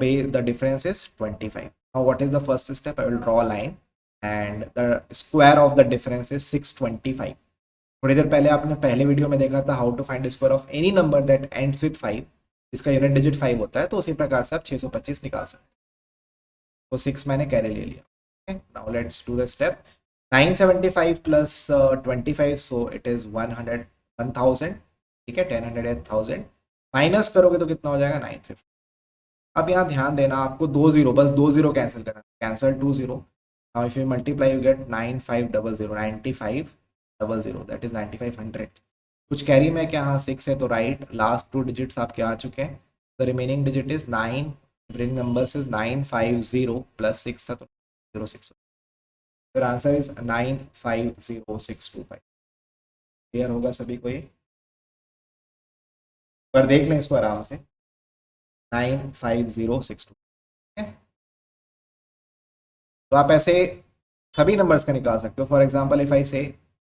difference is 25. Now what is the first step? I will draw a line and the square of the difference is 625. थोड़ी देर पहले आपने पहले वीडियो में देखा था how to find square of any number that ends with 5, इसका unit digit 5 होता है, तो उसी प्रकार से आप 625 निकाल सकते हैं। तो 6 मैंने कैरी ले लिया। Now let's do the step. 975 plus 25, so it is 100 1000, ठीक है। 10 100 1000 माइनस करोगे तो कितना हो जाएगा? 950। अब यहाँ ध्यान देना, आपको 2 0, बस 2 0 कैंसिल करना, cancel 2 0। Now if you multiply you get 9500, 9500, that is 9500। कुछ कैरी में क्या? हाँ 6 है तो राइट, लास्ट 2 डिजिट्स आपके आ चुके हैं। The remaining digit is 9, remaining numbers is 950 plus 6 था तो 06, फिर आंसर इज 950625। क्लियर होगा सभी को ये? पर देख लें इसको आराम से, 95062, ठीक है। तो आप ऐसे सभी नंबर्स का निकाल सकते हो। फॉर एग्जाम्पल इफ आई से,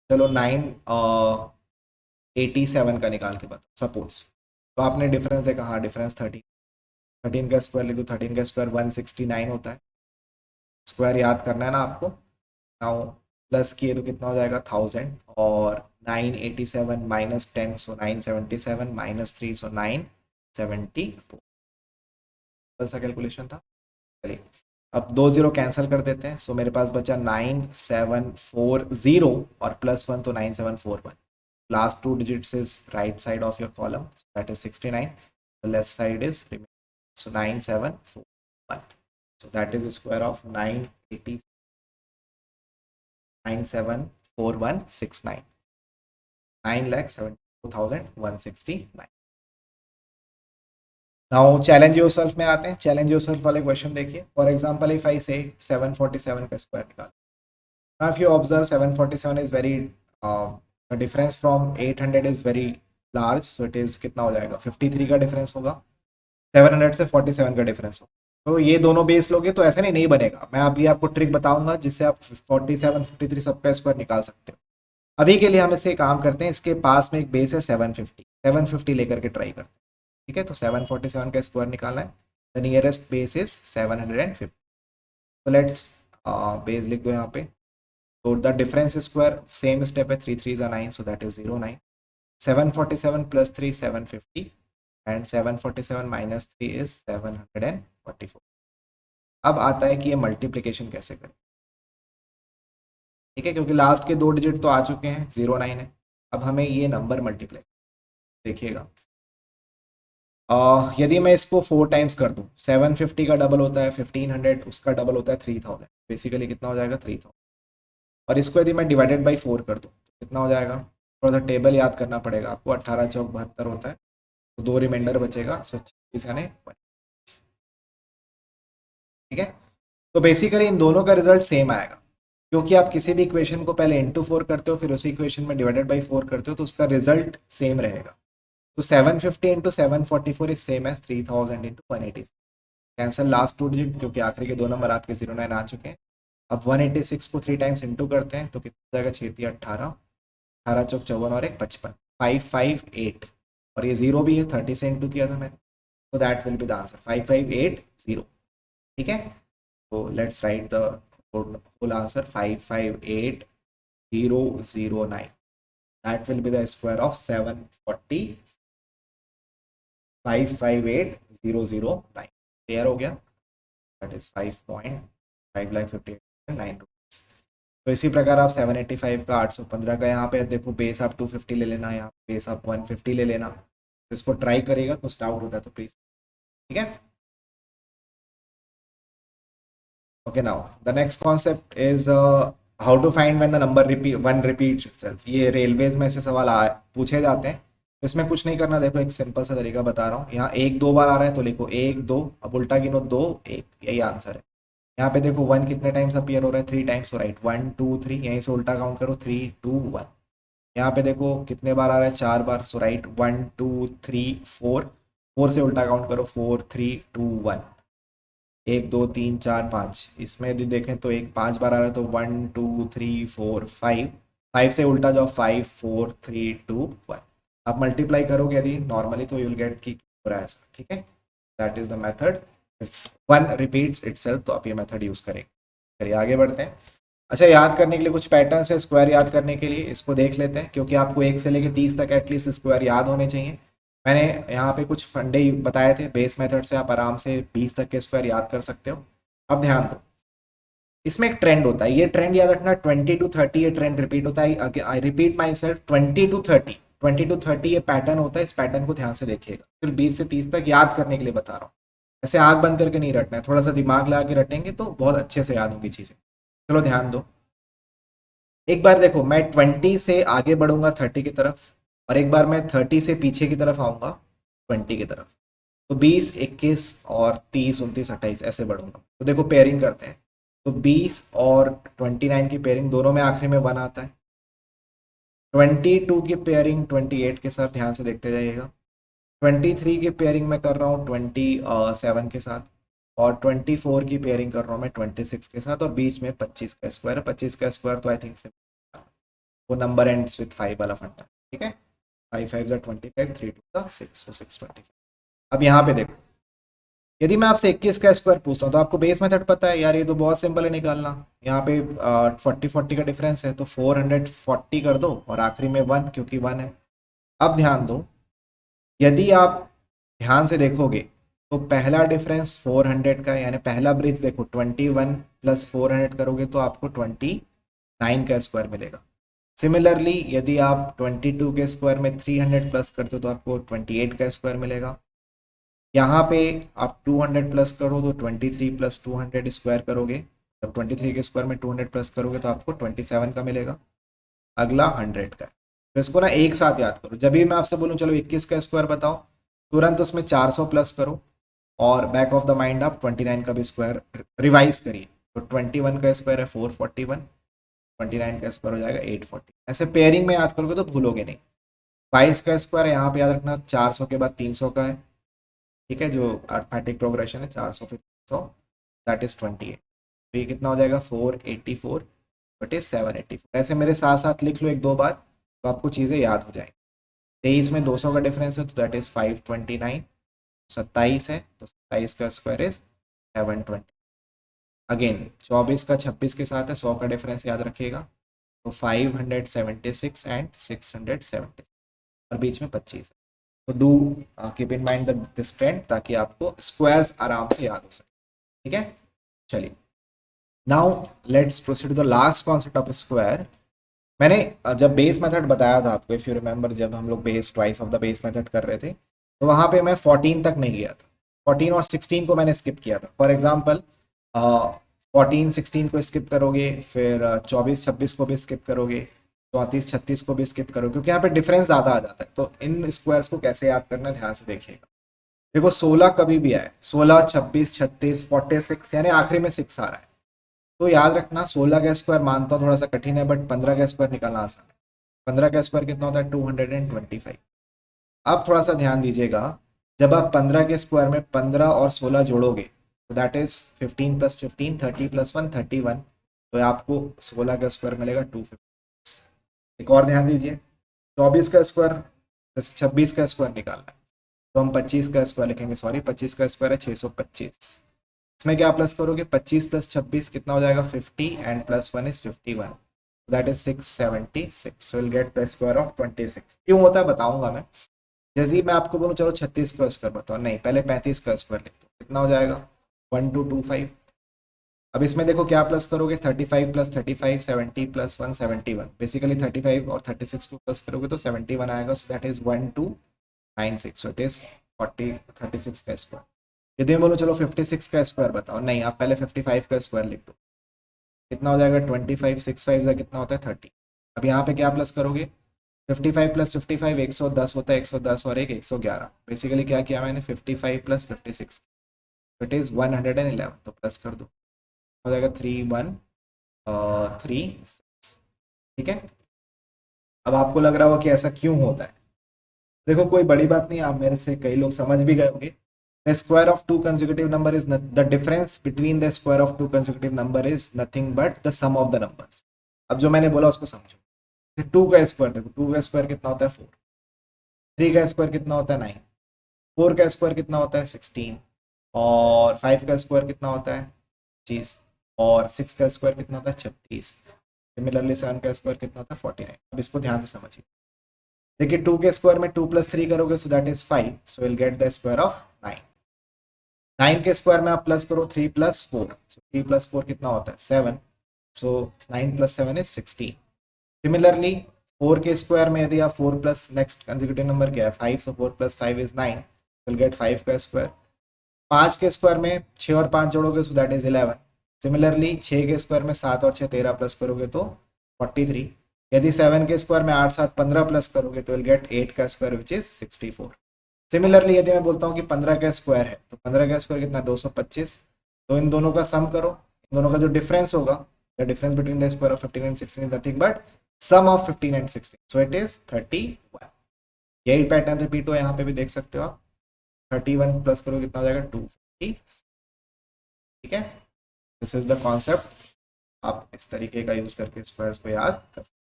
चलो 987 का निकाल के बताओ सपोज, तो आपने डिफरेंस देखा, हाँ डिफरेंस 13, 13 का स्क्वायर लिख दो। 13 का स्क्वायर 169 होता है, स्क्वायर याद करना है ना आपको। नाउ प्लस किए तो कितना हो जाएगा? 1000, और 987 माइनस 10, सो 977 माइनस 3, सो 974। कौन सा कैलकुलेशन था? चलिए अब 2 0 कैंसिल कर देते हैं, सो मेरे पास बचा 9740, और +1 तो 9741। Last 2 digits is right side of your column, that is 69, the left side is remaining, so 9741, so that is a square of 980 974169, 9,72,169। Now challenge yourself में आते हैं। चैलेंज योरसेल्फ वाले क्वेश्चन देखिए। फॉर एग्जांपल इफ आई से 747 का square निकाल। Now if you observe 747 is very the difference from 800 is very large, so it is कितना हो जाएगा 53 का डिफरेंस होगा। 700 से 47 का डिफरेंस होगा। तो ये दोनों बेस लोगे तो ऐसे नहीं बनेगा। मैं अभी आपको ट्रिक बताऊंगा जिससे आप 47 53 सबका स्क्वायर निकाल सकते हो। अभी के लिए हम इससे काम करते हैं, इसके पास में एक बेस है 750 लेकर के ट्राई करते हैं। ठीक है, तो 747 का स्क्वायर निकालना है। The nearest base is 750। तो लेट्स बेस लिख दो यहाँ पे। तो the difference square same step है, 3 3 9, सो that is 09। 747 plus 3 750 and 747 minus 3 is 744। अब आता है कि ये मल्टीप्लीकेशन कैसे करें। ठीक है, क्योंकि लास्ट के 2 डिजिट तो आ चुके हैं, 09 है। अब हमें ये नंबर मल्टीप्लाई देखिएगा। यदि मैं इसको 4 टाइम्स कर दूं, 750 का डबल होता है 1500, उसका डबल होता है 3000, बेसिकली कितना हो जाएगा 3000। और इसको यदि मैं डिवाइडेड बाई 4 कर दूं तो कितना हो जाएगा, थोड़ा सा टेबल याद करना पड़ेगा आपको। 18 चौक 72 होता है, तो 2 रिमाइंडर बचेगा, सो 26 यानी 1। ठीक है, तो बेसिकली इन दोनों का रिजल्ट सेम आएगा, क्योंकि आप किसी भी इक्वेशन को पहले इंटू 4 करते हो फिर उसी इक्वेशन में डिवाइडेड बाई 4 करते हो, तो उसका रिजल्ट सेम रहेगा। तो 750 into 744 is same as 3000 into 180। Cancel last 2 digit, क्योंकि आखिरी के 2 नंबर आपके 09 आ चुके हैं। अब 186 को 3 टाइम्स इंटू करते हैं तो कितना जाएगा, 6 18, 18 चौक 54 और एक 55, 558। और ये जीरो भी है, 30 से इंटू किया था मैंने, तो that will be the answer 5580। ठीक है, तो let's write the whole answer 558009। That will be the square of 740 558009। Clear हो गया, दैट इज 5.5 लाख 58,9 रुपीज। तो इसी प्रकार आप 785 का 815 का यहाँ पे देखो, बेस आप 250 ले लेना, यहाँ बेस आप 150 ले लेना। तो इसको ट्राई करेगा, कुछ डाउट होता है तो प्लीज। ठीक है, okay. Now the next concept is how to find when the number repeat one repeats itself. ये रेलवेज में ऐसे सवाल पूछे जाते हैं। तो इसमें कुछ नहीं करना, देखो एक सिंपल सा तरीका बता रहा हूँ। यहाँ एक दो बार आ रहा है तो लिखो 1 2, अब उल्टा गिनो 2 1, यही आंसर है। यहाँ पे देखो 1 कितने टाइम्स अपीयर हो रहा है, 3 टाइम्स, हो राइट 1 2 3, यहीं से उल्टा काउंट करो 3 2 1। यहाँ पे देखो कितने बार आ रहा है, 4 बार, सो राइट 1 2 3 4, 4 से उल्टा काउंट करो 4 3 2 1। 1 2 3 4 5, इसमें यदि देखें तो एक 5 बार आ रहा है, तो 1 2 3 4 5, 5 से उल्टा जाओ 5 4 3 2 1। आप मल्टीप्लाई करोगे यदि नॉर्मली तो यूल गेट की हो रहा है ऐसा। ठीक है, that is the method. If one repeats itself तो आप ये मेथड यूज करेंगे। चलिए आगे बढ़ते हैं। अच्छा, याद करने के लिए कुछ पैटर्न्स है स्क्वायर याद करने के लिए, इसको देख लेते हैं, क्योंकि आपको 1 से लेकर 30 तक एटलीस्ट स्क्वायर याद होने चाहिए। मैंने यहाँ पे कुछ फंडे बताए थे, बेस मेथड से आप आराम से 20 तक के स्क्वायर याद कर सकते हो। अब ध्यान दो, इसमें एक ट्रेंड होता है, ये ट्रेंड याद रखना, 20 to 30 ये ट्रेंड रिपीट होता है। I repeat my self, 20 to 30 ये पैटर्न होता है। इस पैटर्न को ध्यान से देखिएगा, फिर 20 से 30 तक याद करने के लिए बता रहा हूँ। ऐसे आंख बंद करके नहीं रटना है, थोड़ा सा दिमाग लगा के रटेंगे तो बहुत अच्छे से याद होंगी चीजें। चलो ध्यान दो, एक बार देखो मैं 20 से आगे बढ़ूंगा 30 की तरफ, और एक बार मैं 30 से पीछे की तरफ आऊंगा 20 की तरफ। तो 20 21 और 30 29 28 ऐसे बढ़ूंगा। तो देखो पेयरिंग करते हैं, तो 20 और 29 की पेयरिंग, दोनों में आखिरी में 1 आता है। 22 की पेयरिंग 28 के साथ, ध्यान से देखते जाइएगा। 23 की पेयरिंग मैं कर रहा हूँ 27 के साथ, और 24 की पेयरिंग कर रहा हूँ मैं 26 के साथ, और बीच में 25 का स्क्वायर है। 25 का स्क्वायर तो आई थिंक से वो नंबर एंड्स विथ 5 वाला फंडा। ठीक है, 5 5 25, 3 2 6, 625। अब यहाँ पे देखो, यदि मैं आपसे 21 का स्क्वायर पूछता हूँ तो आपको बेस मेथड पता है यार, ये तो बहुत सिंपल है निकालना। यहाँ पे 40 40 का डिफरेंस है, तो 440 कर दो और आखिरी में 1, क्योंकि 1 है। अब ध्यान दो, यदि आप ध्यान से देखोगे तो पहला डिफरेंस 400 का है, यानी पहला ब्रिज देखो 21 प्लस 400 करोगे तो आपको 29 का स्क्वायर मिलेगा। सिमिलरली यदि आप 22 के स्क्वायर में 300 प्लस करते हो तो आपको 28 का स्क्वायर मिलेगा। यहाँ पे आप 200 प्लस करो तो 23 प्लस 200 स्क्वायर करोगे, तब 23 के स्क्वायर में 200 प्लस करोगे तो आपको 27 का मिलेगा। अगला 100 का है। तो इसको ना एक साथ याद करो, जब भी मैं आपसे बोलूँ चलो 21 का स्क्वायर बताओ, तुरंत उसमें 400 प्लस करो और बैक ऑफ द माइंड आप 29 का भी स्क्वायर रिवाइज करिए। तो 21 का स्क्वायर है 441, 29 का स्क्वायर हो जाएगा 840। ऐसे पेयरिंग में याद करोगे तो भूलोगे नहीं। 22 का स्क्वायर है, यहाँ पे याद रखना 400 के बाद 300 का है, ठीक है, जो अर्थमेटिक प्रोग्रेशन है 400 फिर 300, दैट इज 28। तो ये कितना हो जाएगा 484 बटे 784। ऐसे मेरे साथ साथ लिख लो एक दो बार तो आपको चीज़ें याद हो जाएंगी। 23 में 200 का डिफरेंस है तो दैट इज 529। 27 है तो 27 का स्क्वायर इज 720। अगेन 24 का 26 के साथ है, 100 का डिफरेंस याद रखिएगा, तो 576 एंड 670 और बीच में 25 है। तो do keep in mind this trend ताकि आपको स्क्वायर्स आराम से याद हो सके, ठीक है। चलिए now let's proceed to the last concept of square. मैंने जब बेस मेथड बताया था आपको, इफ यू रिमेंबर, जब हम लोग base twice of the base method कर रहे थे तो वहां पे मैं 14 तक नहीं गया था। 14 और 16 को मैंने स्किप किया था। फॉर एग्जाम्पल 14 16 को स्किप करोगे, फिर 24 26 को भी स्किप करोगे, 34 36 को भी स्किप करोगे, क्योंकि यहाँ पे डिफरेंस ज़्यादा आ जाता है। तो इन स्क्वायर्स को कैसे याद करना है ध्यान से देखिएगा। देखो 16 कभी भी आए, 16 26 36 46 यानी आखिरी में 6 आ रहा है, तो याद रखना 16 का स्क्वायर मानता हूँ थोड़ा सा कठिन है, बट 15 का स्क्वायर निकालना आसान है। 15 का स्क्वायर कितना होता है 225। अब थोड़ा सा ध्यान दीजिएगा, जब आप 15 के स्क्वायर में 15 और 16 जोड़ोगे तो दैट इज 15 प्लस 15, 30 प्लस 1 31, तो आपको 16 का स्क्वायर मिलेगा 256। एक और ध्यान दीजिए, 24 का स्क्वायर जैसे 26 का स्क्वायर निकालना है तो हम 25 का स्क्वायर लिखेंगे, सॉरी 25 का स्क्वायर है 625। इसमें क्या प्लस करोगे, 25 प्लस 26 कितना हो जाएगा 50 and plus 1 is 51, that is 676। Will get the square of 26। क्यों होता है बताऊंगा मैं। जैसे ही मैं आपको बोलूँ चलो 36 का स्क्वायर बताओ, नहीं पहले 35 का स्क्वायर लिख दो, कितना हो जाएगा 1225। अब इसमें देखो क्या प्लस करोगे, 35 प्लस 35 70 प्लस 1 71, बेसिकली 35 और 36 को प्लस करोगे तो 71 आएगा, सो that is 1296। So it is 36 का स्क्वायर। यदि मैं बोलूँ चलो 56 का स्क्वायर बताओ, नहीं आप पहले 55 का स्क्वायर लिख दो, कितना हो जाएगा 25, 6 5 कितना होता है 30। अब यहाँ पे क्या प्लस करोगे, 55 प्लस 55 110 होता है, 110 और एक 111, बेसिकली क्या किया मैंने 55 प्लस 56, इट इज 111, तो प्लस कर दो, हो जाएगा 3136, ठीक है। अब आपको लग रहा हो कि ऐसा क्यों होता है, देखो कोई बड़ी बात नहीं, आप मेरे से कई लोग समझ भी गए होंगे। The square of two consecutive number is the difference between the square of two consecutive number is nothing but the sum of the numbers. अब जो मैंने बोला उसको समझो। 2 का स्क्वायर देखो, 2 का स्क्वायर कितना होता है 4, 3 का स्क्वायर कितना होता है 9, 4 का स्क्वायर कितना होता है 16, और 5 का स्क्वायर कितना होता है 25, और 6 का स्क्वायर कितना होता है 36। सिमिलरली 7 का स्क्वायर कितना होता है 49। अब इसको ध्यान से समझिए, देखिए 2 के स्क्वायर में 2 प्लस 3 करोगे सो that is 5, so will get the square of 9। 9 के स्क्वायर में आप प्लस करो 3 प्लस 4, सो 3 प्लस 4 कितना होता है 7, सो 9 प्लस 7 इज 16। सिमिलरली 4 के स्क्वायर में यदि आप 4 प्लस नेक्स्ट कंसेक्यूटिव नंबर क्या है 5, सो 4 प्लस 5 इज 9, विल गेट 5 का स्क्वायर। 5 के स्क्वायर में 6 और 5 जोड़ोगे सो दैट इज 11। सिमिलरली 6 के स्क्वायर में 7 और 6 13 प्लस करोगे तो 43। यदि 7 के स्क्वायर में 8 7 15 प्लस करोगे तो विल गेट 8 का स्क्वायर विच इज 64। सिमिलरली यदि मैं बोलता हूँ कि 15 का स्क्वायर है तो 15 का स्क्वायर कितना 225, तो इन दोनों का सम करो, इन दोनों का जो डिफरेंस होगा, the difference between the square of 15 and 16 is nothing but sum of 15 and 16, so it is 31। यही पैटर्न रिपीट हो यहाँ पे भी देख सकते हो आप, 31 प्लस करो कितना हो जाएगा 250, ठीक है। दिस इज द कॉन्सेप्ट, आप इस तरीके का यूज करके स्क्वायर्स को याद कर सकते।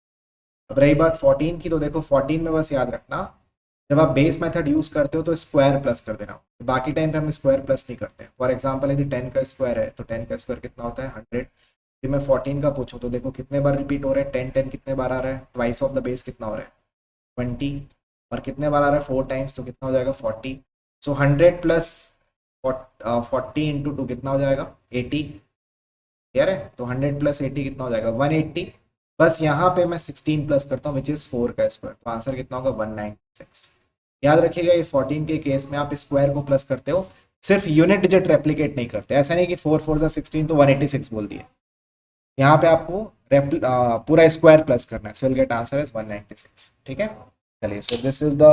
अब रही बात 14 की, तो देखो 14 में बस याद रखना जब आप बेस मेथड यूज करते हो तो स्क्वायर प्लस कर देना, बाकी टाइम पे हम स्क्वायर प्लस नहीं करते। फॉर एग्जांपल यदि 10 का स्क्वायर है तो 10 का स्क्वायर कितना होता है 100। यदि मैं 14 का पूछूं तो देखो कितने बार रिपीट हो रहा है 10 10 कितने बार आ रहा है, ट्वाइस ऑफ द बेस कितना हो रहा है 20, और कितने बार आ रहा है 4 टाइम्स, तो कितना हो जाएगा 40। सो 100 प्लस 40 इंटू 2 कितना हो जाएगा 80, क्लियर है। तो 100 प्लस 80 कितना हो जाएगा 180। बस यहाँ पे मैं 16 प्लस करता हूँ विच इज 4 का स्क्वायर, तो आंसर कितना होगा 196। याद रखिएगा ये 14 के केस में आप स्क्वायर को प्लस करते हो, सिर्फ यूनिट डिजिट रेप्लीकेट नहीं करते। ऐसा नहीं कि 4 4 16 तो 186 बोल दिए, यहाँ पे आपको पूरा स्क्वायर प्लस करना है, so will get answer is 196, ठीक है। चलिए सो this is the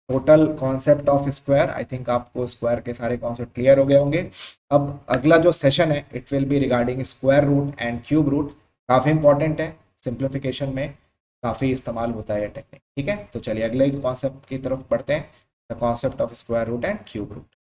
total concept of square. I think आपको स्क्वायर के सारे कॉन्सेप्ट क्लियर हो गए होंगे। अब अगला जो सेशन है it will be regarding square root and cube root. काफ़ी इंपॉर्टेंट है, सिंप्लीफिकेशन में काफ़ी इस्तेमाल होता है ये टेक्निक। ठीक है, तो चलिए अगले कॉन्सेप्ट की तरफ बढ़ते हैं, the concept of square root and cube root.